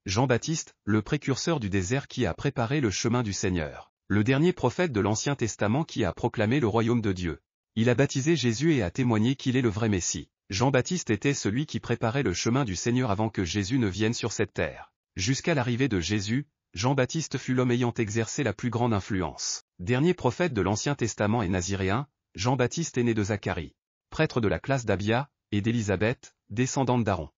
Jean-Baptiste, le précurseur du désert qui a préparé le chemin du Seigneur. Le dernier prophète de l'Ancien Testament qui a proclamé le royaume de Dieu. Il a baptisé Jésus et a témoigné qu'il est le vrai Messie. Jean-Baptiste était celui qui préparait le chemin du Seigneur avant que Jésus ne vienne sur cette terre. Jusqu'à l'arrivée de Jésus, Jean-Baptiste fut l'homme ayant exercé la plus grande influence. Dernier prophète de l'Ancien Testament et naziréen, Jean-Baptiste est né de Zacharie, prêtre de la classe d'Abia, et d'Élisabeth, descendante d'Aaron.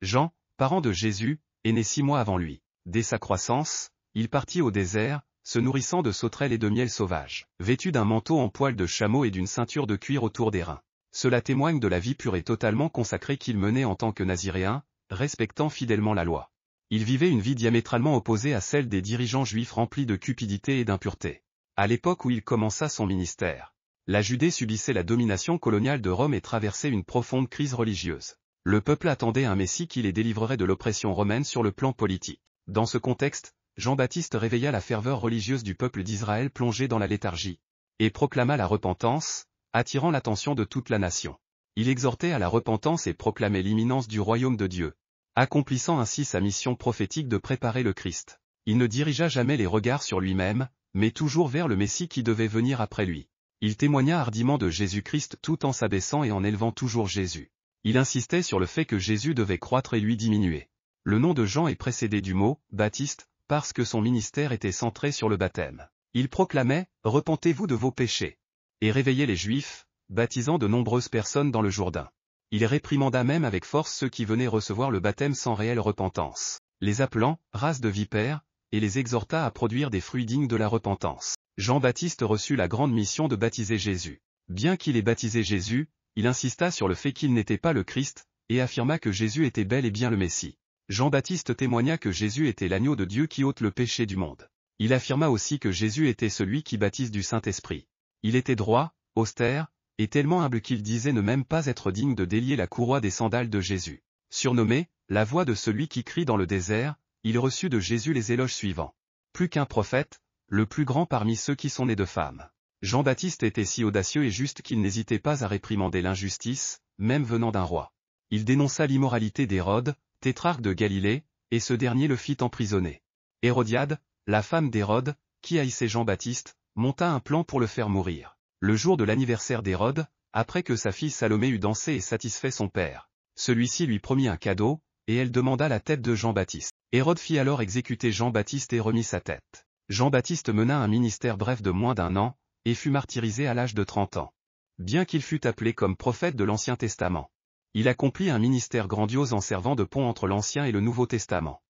Jean, parent de Jésus, est né 6 mois avant lui. Dès sa croissance, il partit au désert, se nourrissant de sauterelles et de miel sauvage, vêtu d'un manteau en poil de chameau et d'une ceinture de cuir autour des reins. Cela témoigne de la vie pure et totalement consacrée qu'il menait en tant que naziréen, respectant fidèlement la loi. Il vivait une vie diamétralement opposée à celle des dirigeants juifs remplis de cupidité et d'impureté. À l'époque où il commença son ministère, la Judée subissait la domination coloniale de Rome et traversait une profonde crise religieuse. Le peuple attendait un Messie qui les délivrerait de l'oppression romaine sur le plan politique. Dans ce contexte, Jean-Baptiste réveilla la ferveur religieuse du peuple d'Israël plongé dans la léthargie, et proclama la repentance, attirant l'attention de toute la nation. Il exhortait à la repentance et proclamait l'imminence du royaume de Dieu, accomplissant ainsi sa mission prophétique de préparer le Christ. Il ne dirigea jamais les regards sur lui-même, mais toujours vers le Messie qui devait venir après lui. Il témoigna hardiment de Jésus-Christ tout en s'abaissant et en élevant toujours Jésus. Il insistait sur le fait que Jésus devait croître et lui diminuer. Le nom de Jean est précédé du mot « Baptiste », parce que son ministère était centré sur le baptême. Il proclamait « Repentez-vous de vos péchés » et réveillait les Juifs, baptisant de nombreuses personnes dans le Jourdain. Il réprimanda même avec force ceux qui venaient recevoir le baptême sans réelle repentance, les appelant « race de vipères » et les exhorta à produire des fruits dignes de la repentance. Jean-Baptiste reçut la grande mission de baptiser Jésus. Bien qu'il ait baptisé Jésus, il insista sur le fait qu'il n'était pas le Christ, et affirma que Jésus était bel et bien le Messie. Jean-Baptiste témoigna que Jésus était l'agneau de Dieu qui ôte le péché du monde. Il affirma aussi que Jésus était celui qui baptise du Saint-Esprit. Il était droit, austère, et tellement humble qu'il disait ne même pas être digne de délier la courroie des sandales de Jésus. Surnommé « la voix de celui qui crie dans le désert », il reçut de Jésus les éloges suivants. Plus qu'un prophète, le plus grand parmi ceux qui sont nés de femmes. Jean-Baptiste était si audacieux et juste qu'il n'hésitait pas à réprimander l'injustice, même venant d'un roi. Il dénonça l'immoralité d'Hérode, tétrarque de Galilée, et ce dernier le fit emprisonner. Hérodiade, la femme d'Hérode, qui haïssait Jean-Baptiste, monta un plan pour le faire mourir. Le jour de l'anniversaire d'Hérode, après que sa fille Salomé eut dansé et satisfait son père, celui-ci lui promit un cadeau, et elle demanda la tête de Jean-Baptiste. Hérode fit alors exécuter Jean-Baptiste et remit sa tête. Jean-Baptiste mena un ministère bref de moins d'1 an, et fut martyrisé à l'âge de 30 ans. Bien qu'il fût appelé comme prophète de l'Ancien Testament, il accomplit un ministère grandiose en servant de pont entre l'Ancien et le Nouveau Testament.